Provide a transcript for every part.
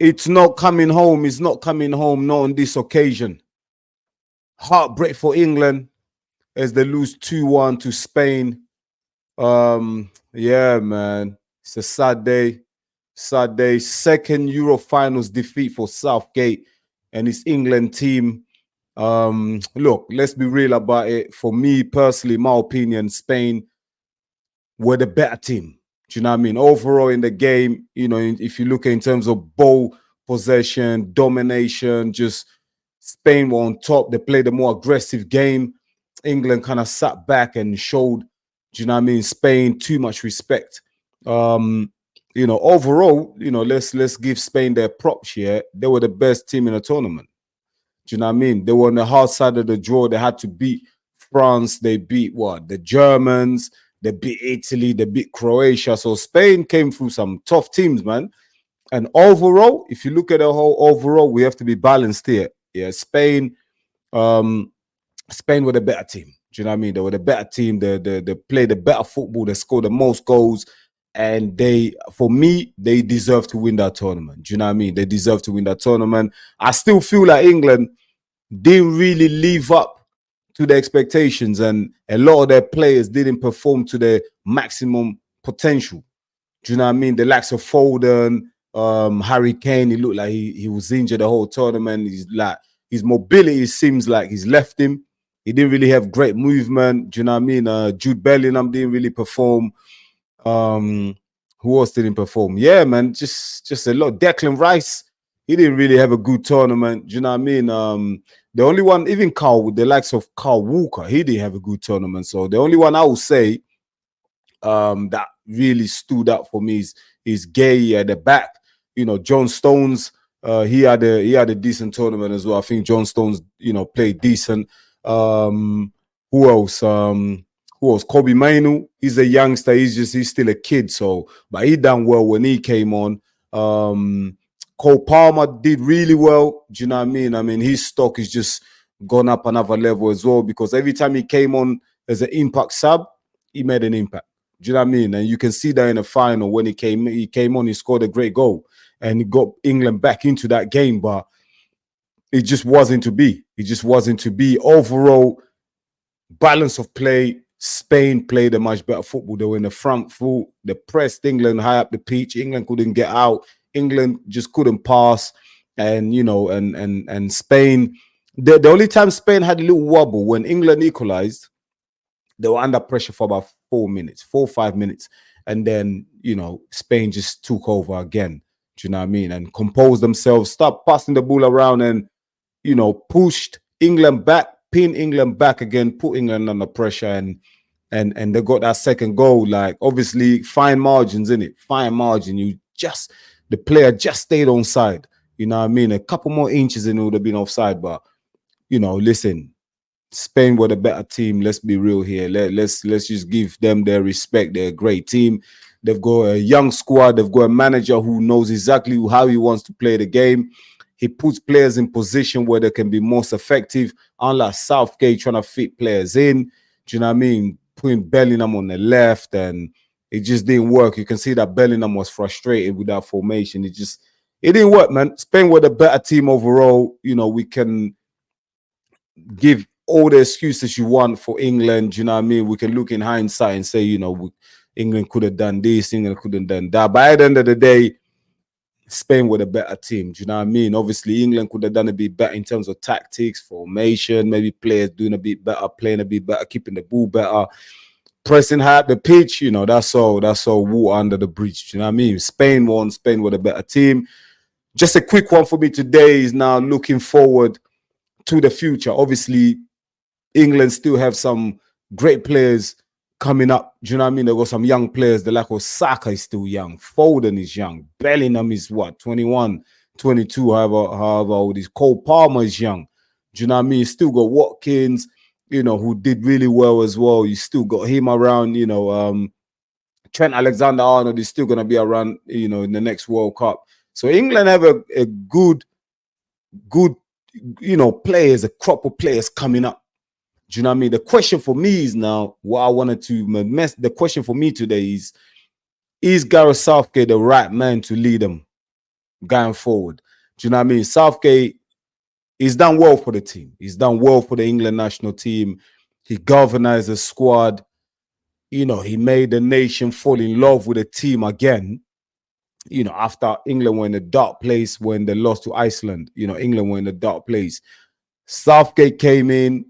It's not coming home. It's not coming home, not on this occasion. Heartbreak for England as they lose 2-1 to Spain. Yeah, man. It's a sad day. Sad day. Second Euro finals defeat for Southgate and his England team. Look, let's be real about it. For me personally, my opinion, Spain were the better team. Do you know what I mean? Overall in the game, you know, if you look in terms of ball possession, domination, just Spain were on top. They played a more aggressive game. England kind of sat back and showed, do you know what I mean, Spain too much respect. You know, overall, you know, let's give Spain their props here. They were the best team in the tournament. Do you know what I mean? They were on the hard side of the draw. They had to beat France. They beat what? The Germans. They beat Italy. They beat Croatia. So Spain came through some tough teams, man. And overall, if you look at the whole overall, we have to be balanced here. Yeah, Spain were the better team. Do you know what I mean? They were the better team. They played the better football. They scored the most goals. And for me, they deserve to win that tournament. Do you know what I mean? They deserve to win that tournament. I still feel like England didn't really live up to the expectations, and a lot of their players didn't perform to their maximum potential. Do you know what I mean? The likes of Foden, Harry Kane, he looked like he was injured the whole tournament. He's like, his mobility seems like he's left him. He didn't really have great movement. Do you know what I mean? Jude Bellingham didn't really perform. Who else didn't perform? Yeah, man, just a lot. Declan Rice, he didn't really have a good tournament. Do you know what I mean? The only one, even Carl, with the likes of Carl Walker, he didn't have a good tournament. So the only one I would say that really stood out for me is Gay at the back. You know, John Stones, he had a decent tournament as well. I think John Stones, you know, played decent. Who else? Who else? Kobe Mainu. He's a youngster. He's still a kid. So, but he done well when he came on. Cole Palmer did really well. Do you know what I mean? I mean, his stock is just gone up another level as well, because every time he came on as an impact sub, he made an impact. Do you know what I mean? And you can see that in the final when he came on, he scored a great goal and he got England back into that game, but it just wasn't to be. It just wasn't to be. Overall, balance of play, Spain played a much better football. They were in the front foot. They pressed England high up the pitch. England couldn't get out. England just couldn't pass. And, you know, and Spain, the only time Spain had a little wobble when England equalized, they were under pressure for about 4 or 5 minutes. And then, you know, Spain just took over again. Do you know what I mean? And composed themselves, stopped passing the ball around and, you know, pushed England back, pinned England back again, put England under pressure, and they got that second goal. Like, obviously, fine margins, in it. Fine margin. The player just stayed on side. You know what I mean? A couple more inches and it would have been offside. But, you know, listen, Spain were the better team. Let's be real here. Let's just give them their respect. They're a great team. They've got a young squad. They've got a manager who knows exactly how he wants to play the game. He puts players in position where they can be most effective, unlike Southgate trying to fit players in. Do you know what I mean? Putting Bellingham on the left, and it just didn't work. You can see that Bellingham was frustrated with that formation. It didn't work, man. Spain were the better team overall. You know, we can give all the excuses you want for England. Do you know what I mean? We can look in hindsight and say, you know, England could have done this, England could have done that. But at the end of the day, Spain were the better team. Do you know what I mean? Obviously, England could have done a bit better in terms of tactics, formation, maybe players doing a bit better, playing a bit better, keeping the ball better, pressing high up the pitch. You know, that's all water under the bridge. Do you know what I mean? Spain won. Spain were the better team. Just a quick one for me today is now looking forward to the future. Obviously, England still have some great players coming up. Do you know what I mean? They've got some young players. The like of Saka is still young. Foden is young. Bellingham is what? 21, 22, however old is. Cole Palmer is young. Do you know what I mean? You still got Watkins, you know, who did really well as well. You still got him around, you know. Trent Alexander-Arnold is still going to be around, you know, in the next World Cup. So England have a good, you know, players, a crop of players coming up. Do you know what I mean? The question for me is now, the question for me today is Gareth Southgate the right man to lead them? going forward. Do you know what I mean? Southgate, he's done well for the team. He's done well for the England national team. He galvanized the squad. You know, he made the nation fall in love with the team again. You know, after England were in a dark place when they lost to Iceland, you know, England were in a dark place. Southgate came in,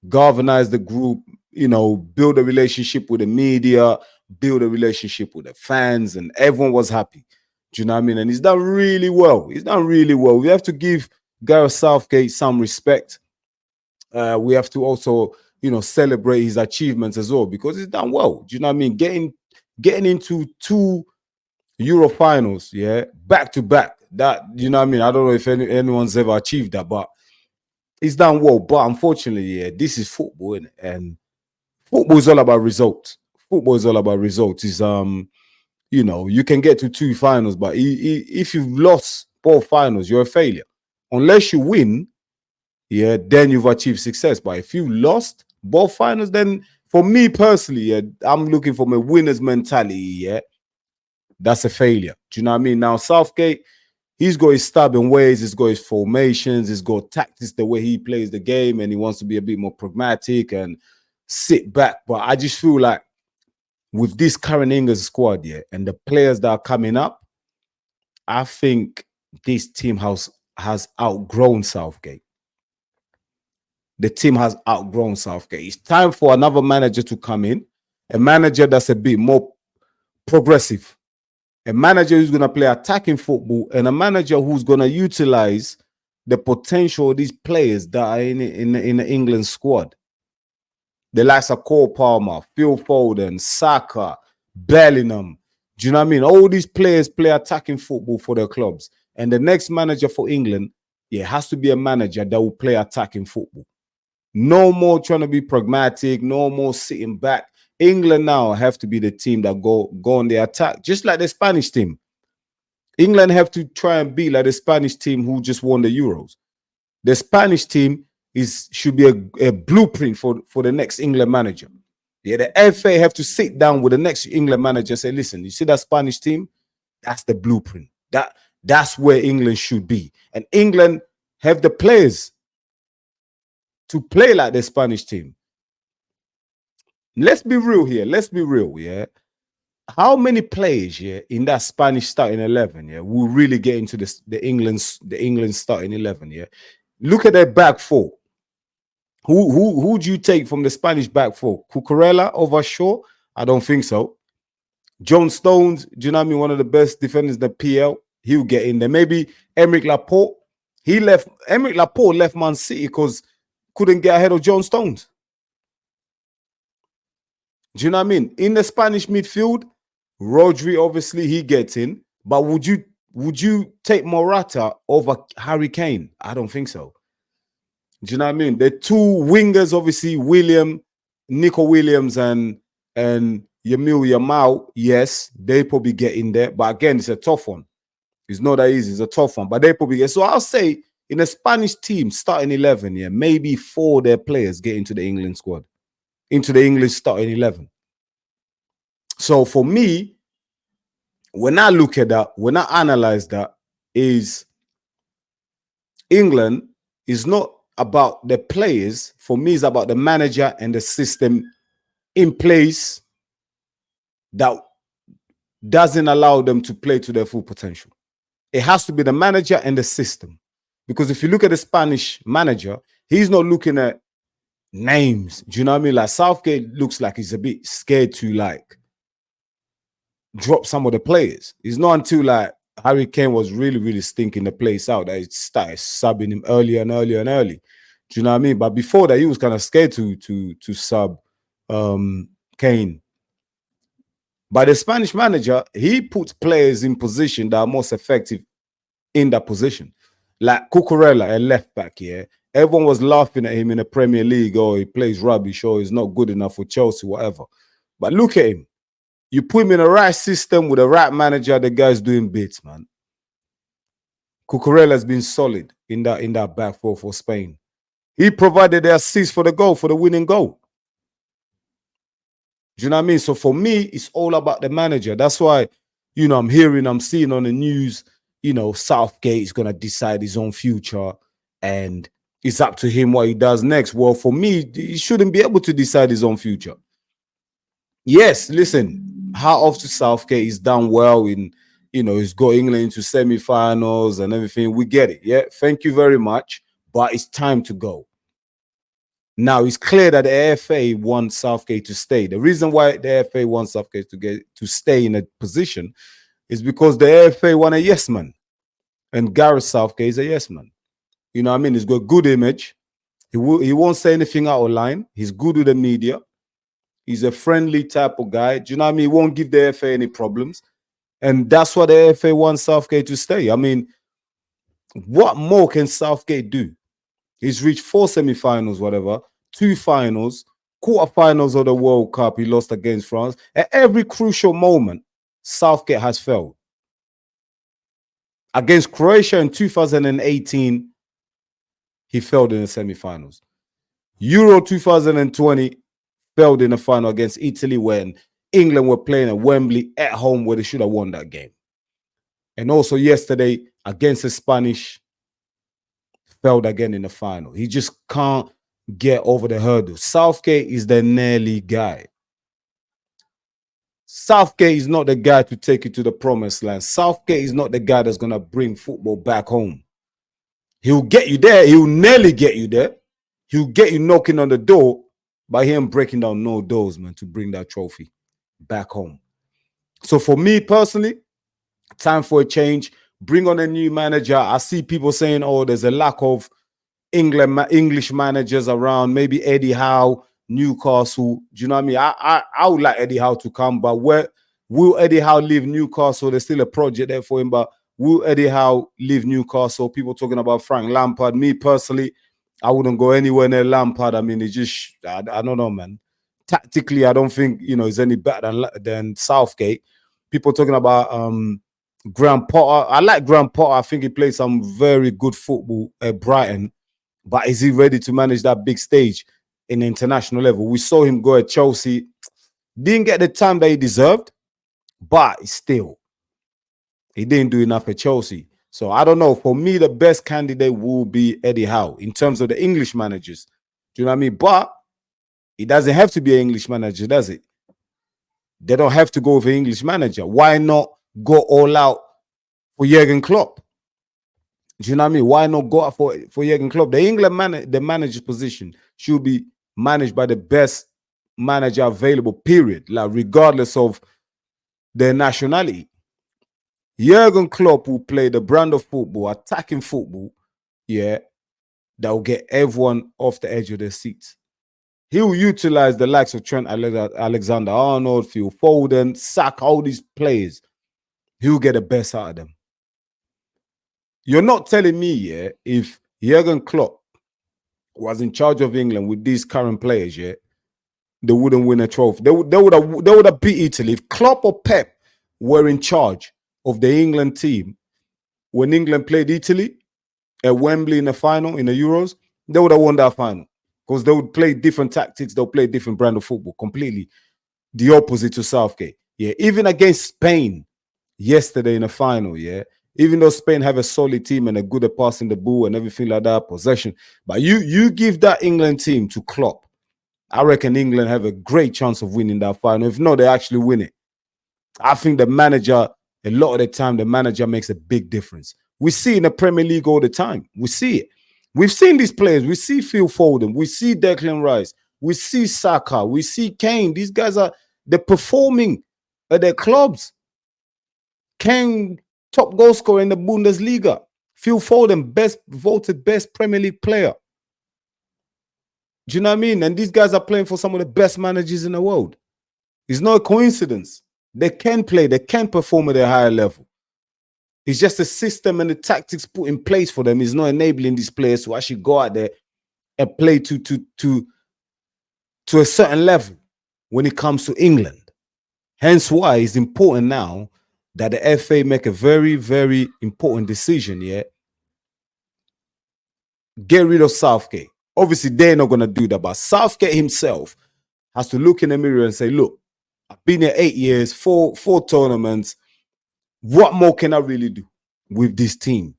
galvanized the group, you know, build a relationship with the media, build a relationship with the fans, and everyone was happy. Do you know what I mean? And he's done really well. He's done really well. We have to give Gareth Southgate some respect. We have to also, you know, celebrate his achievements as well, because he's done well. Do you know what I mean? Getting into 2 Euro finals, yeah, back to back. That, you know what I mean? I don't know if anyone's ever achieved that, but he's done well. But unfortunately, yeah, this is football, innit? And football is all about results. Football is all about results. Is you know, you can get to 2 finals, but if you've lost both finals, you're a failure. Unless you win, yeah, then you've achieved success. But if you lost both finals, then for me personally, yeah, I'm looking for a winner's mentality, yeah. That's a failure. Do you know what I mean? Now, Southgate, he's got his stubborn ways, he's got his formations, he's got tactics, the way he plays the game, and he wants to be a bit more pragmatic and sit back. But I just feel like with this current England squad, yeah, and the players that are coming up, I think this team has outgrown Southgate. The team has outgrown Southgate. It's time for another manager to come in, a manager that's a bit more progressive, a manager who's going to play attacking football, and a manager who's going to utilize the potential of these players that are in the England squad. The likes of Cole Palmer, Phil Foden, Saka, Bellingham. Do you know what I mean? All these players play attacking football for their clubs. And the next manager for England, yeah, has to be a manager that will play attacking football. No more trying to be pragmatic, no more sitting back. England now have to be the team that go on the attack, just like the Spanish team. England have to try and be like the Spanish team who just won the Euros. The Spanish team should be a blueprint for the next England manager. Yeah, the FA have to sit down with the next England manager and say, listen, you see that Spanish team? That's the blueprint. That's where England should be. And England have the players to play like the Spanish team. Let's be real here. Let's be real, yeah. How many players, yeah, in that Spanish starting 11, yeah, will really get into the England starting 11, yeah? Look at their back 4. Who do you take from the Spanish back 4? Cucurella over Shaw? I don't think so. John Stones, do you know what I mean? One of the best defenders in the PL. He'll get in there. Maybe Emerick Laporte. Emerick Laporte left Man City because couldn't get ahead of John Stones. Do you know what I mean? In the Spanish midfield, Rodri, obviously, he gets in. But would you take Morata over Harry Kane? I don't think so. Do you know what I mean? The 2 wingers, obviously, Nico Williams and Yamil Yamal, yes, they probably get in there. But again, it's a tough one. It's not that easy. It's a tough one. But they probably get. So I'll say in a Spanish team starting 11, yeah, maybe 4 of their players get into the England squad, into the English starting 11. So for me, when I look at that, when I analyze that, is England is not about the players. For me, it's about the manager and the system in place that doesn't allow them to play to their full potential. It has to be the manager and the system. Because if you look at the Spanish manager, he's not looking at names. Do you know what I mean? Like Southgate looks like he's a bit scared to like drop some of the players. It's not until like Harry Kane was really, really stinking the place out that he started subbing him earlier and earlier and early. Do you know what I mean? But before that, he was kind of scared to sub Kane. But the Spanish manager, he puts players in position that are most effective in that position. Like Cucurella, a left back here. Everyone was laughing at him in the Premier League. Oh, he plays rubbish. Oh, he's not good enough for Chelsea, whatever. But look at him. You put him in the right system with the right manager, the guy's doing bits, man. Cucurella has been solid in that back 4 for Spain. He provided the assist for the goal, for the winning goal. Do you know what I mean? So for me, it's all about the manager. That's why, you know, I'm seeing on the news, Southgate is going to decide his own future and it's up to him what he does next. Well, for me, he shouldn't be able to decide his own future. Yes, listen, how off to Southgate, he's done well in, he's got England into semi-finals and everything. We get it. Yeah, thank you very much. But it's time to go. Now, it's clear that the FA wants Southgate to stay. The reason why the FA wants Southgate to stay in a position is because the FA want a yes man. And Gareth Southgate is a yes man. You know what I mean? He's got a good image. He won't say anything out of line. He's good with the media. He's a friendly type of guy. Do you know what I mean? He won't give the FA any problems. And that's why the FA wants Southgate to stay. I mean, what more can Southgate do? He's reached 4 semi-finals, whatever, 2 finals, quarterfinals of the World Cup. He lost against France. At every crucial moment, Southgate has failed. Against Croatia in 2018, he failed in the semi-finals. Euro 2020, failed in the final against Italy when England were playing at Wembley at home where they should have won that game. And also yesterday against the Spanish, failed again in the final. He just can't get over the hurdle. Southgate is the nearly guy. Southgate is not the guy to take you to the promised land. Southgate is not the guy that's going to bring football back home. He'll get you there. He'll nearly get you there. He'll get you knocking on the door by him breaking down no doors, man, to bring that trophy back home. So for me personally, time for a change. Bring on a new manager. I see people saying, oh, there's a lack of English managers around. Maybe Eddie Howe, Newcastle. Do you know what I mean? I would like Eddie Howe to come, but where will Eddie Howe leave Newcastle? There's still a project there for him, but will Eddie Howe leave Newcastle? People talking about Frank Lampard. Me personally, I wouldn't go anywhere near Lampard. I mean, it's just, I don't know, man. Tactically, I don't think, he's any better than Southgate. People talking about Graham Potter. I like Graham Potter. I think he played some very good football at Brighton. But is he ready to manage that big stage in the international level? We saw him go at Chelsea. Didn't get the time that he deserved, but still, he didn't do enough at Chelsea. So I don't know. For me, the best candidate will be Eddie Howe in terms of the English managers. Do you know what I mean? But it doesn't have to be an English manager, does it? They don't have to go with an English manager. Why not go all out for Jurgen Klopp? Do you know what I mean? Why not go out for Jurgen Klopp? The England the manager's position should be managed by the best manager available, period. Like regardless of their nationality. Jurgen Klopp will play the brand of football, attacking football, yeah, that will get everyone off the edge of their seats. He will utilize the likes of Trent Alexander-Arnold, Phil Foden, Saka, all these players. He will get the best out of them. You're not telling me, yeah, if Jurgen Klopp was in charge of England with these current players, yeah, they wouldn't win a trophy. They would have beat Italy. If Klopp or Pep were in charge of the England team when England played Italy at Wembley in the final, in the Euros, they would have won that final because they would play different tactics. They'll play different brand of football, completely the opposite to Southgate. Yeah, even against Spain yesterday in the final, yeah, even though Spain have a solid team and a good at passing the ball and everything like that, possession, but you give that England team to Klopp, I reckon England have a great chance of winning that final. If not, they actually win it. I think the manager, a lot of the time, the manager makes a big difference. We see in the Premier League all the time. We see it. We've seen these players. We see Phil Foden. We see Declan Rice. We see Saka. We see Kane. These guys they're performing at their clubs. Kane, top goal scorer in the Bundesliga. Phil Foden, voted best Premier League player. Do you know what I mean? And these guys are playing for some of the best managers in the world. It's not a coincidence. They can play. They can perform at a higher level. It's just the system and the tactics put in place for them is not enabling these players to actually go out there and play to a certain level when it comes to England. Hence why it's important now that the FA make a very, very important decision, yeah? Get rid of Southgate. Obviously, they're not going to do that, but Southgate himself has to look in the mirror and say, look, I've been here 8 years, four tournaments. What more can I really do? with this team.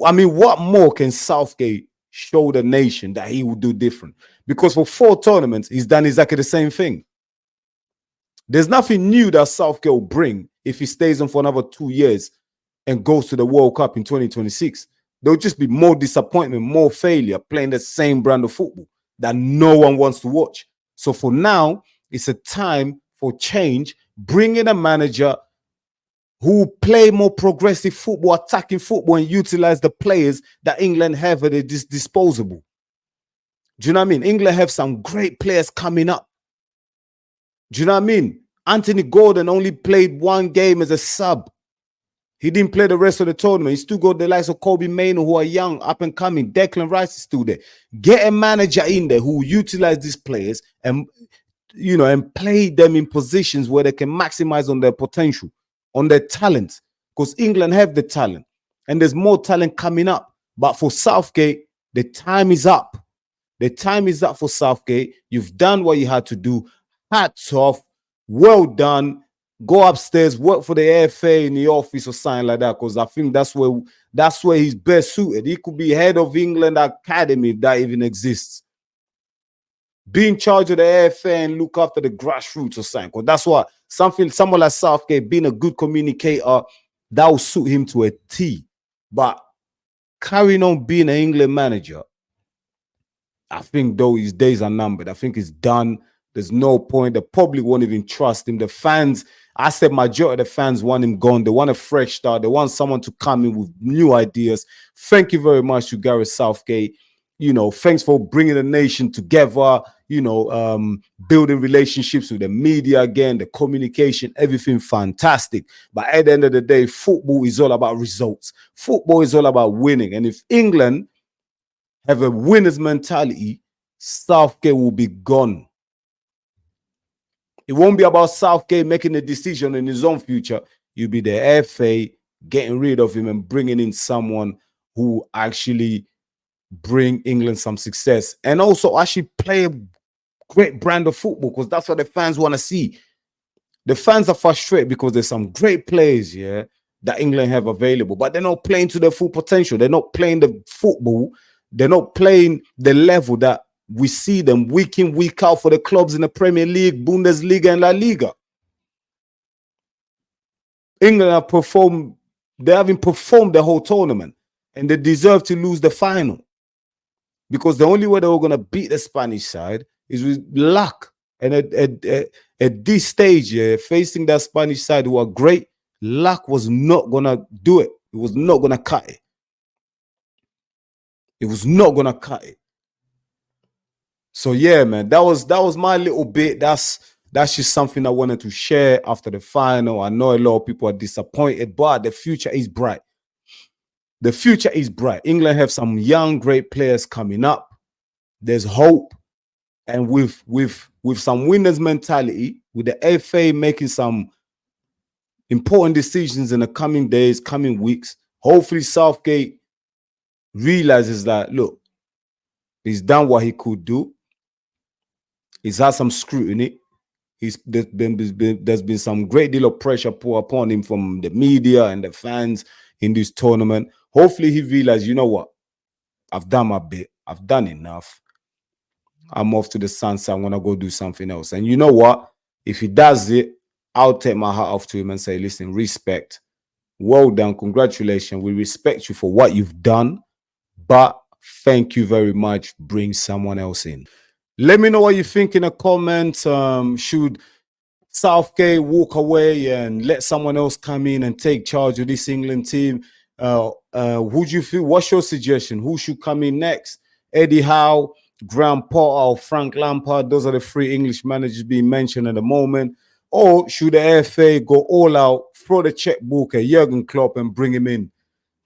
I mean, what more can Southgate show the nation that he will do different? Because for 4 tournaments, he's done exactly the same thing. There's nothing new that Southgate will bring if he stays on for another 2 years and goes to the World Cup in 2026. There'll just be more disappointment, more failure, playing the same brand of football that no one wants to watch. So for now, it's a time for change. Bring in a manager who play more progressive football, attacking football, and utilize the players that England have at their disposal. Do you know what I mean? England have some great players coming up. Do you know what I mean? Anthony Gordon only played 1 game as a sub. He didn't play the rest of the tournament. He still got the likes of Kobe Mainoo, who are young, up and coming. Declan Rice is still there. Get a manager in there who will utilize these players and, you know, and play them in positions where they can maximize on their potential, on their talent. Because England have the talent and there's more talent coming up. But for Southgate, the time is up. The time is up for Southgate. You've done what you had to do. Hats off. Well done. Go upstairs, work for the AFA in the office or something like that, because I think that's where he's best suited. He could be head of England Academy if that even exists. Be in charge of the AFA and look after the grassroots or something. Because that's what someone like Southgate, being a good communicator, that will suit him to a T. But carrying on being an England manager, I think though his days are numbered. I think it's done. There's no point. The public won't even trust him. The fans, I said majority of the fans want him gone. They want a fresh start. They want someone to come in with new ideas. Thank you very much to Gareth Southgate. You know, thanks for bringing the nation together, you know, building relationships with the media again, the communication, everything fantastic. But at the end of the day, football is all about results. Football is all about winning. And if England have a winner's mentality, Southgate will be gone. It won't be about Southgate making a decision in his own future. You'll be the FA getting rid of him and bringing in someone who actually bring England some success and also actually play a great brand of football, because that's what the fans want to see. The fans are frustrated because there's some great players, yeah, that England have available, but they're not playing to their full potential. They're not playing the football. They're not playing the level that we see them week in, week out for the clubs in the Premier League, Bundesliga, and La Liga. England have performed, they haven't performed the whole tournament, and they deserve to lose the final. Because the only way they were going to beat the Spanish side is with luck. And at this stage, yeah, facing that Spanish side who are great, luck was not going to do it. It was not going to cut it. It was not going to cut it. So yeah, man, that was my little bit. That's just something I wanted to share after the final. I know a lot of people are disappointed, but the future is bright. The future is bright. England have some young, great players coming up. There's hope. And with some winners mentality, with the FA making some important decisions in the coming days, coming weeks, hopefully Southgate realizes that, look, he's done what he could do. He's had some scrutiny. There's been some great deal of pressure put upon him from the media and the fans in this tournament. Hopefully he realized, you know what? I've done my bit. I've done enough. I'm off to the sunset. I'm going to go do something else. And you know what? If he does it, I'll take my hat off to him and say, listen, respect. Well done. Congratulations. We respect you for what you've done. But thank you very much. Bring someone else in. Let me know what you think in the comments. Should Southgate walk away and let someone else come in and take charge of this England team? Who do you feel? What's your suggestion? Who should come in next? Eddie Howe, Graham Potter, or Frank Lampard? Those are the 3 English managers being mentioned at the moment. Or should the FA go all out, throw the checkbook at Jurgen Klopp and bring him in?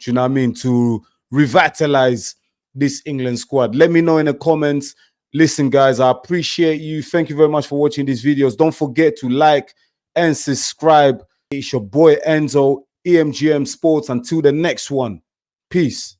Do you know what I mean? To revitalize this England squad. Let me know in the comments. Listen, guys, I appreciate you. Thank you very much for watching these videos. Don't forget to like and subscribe. It's your boy Enzo, EMGM Sports. Until the next one, peace.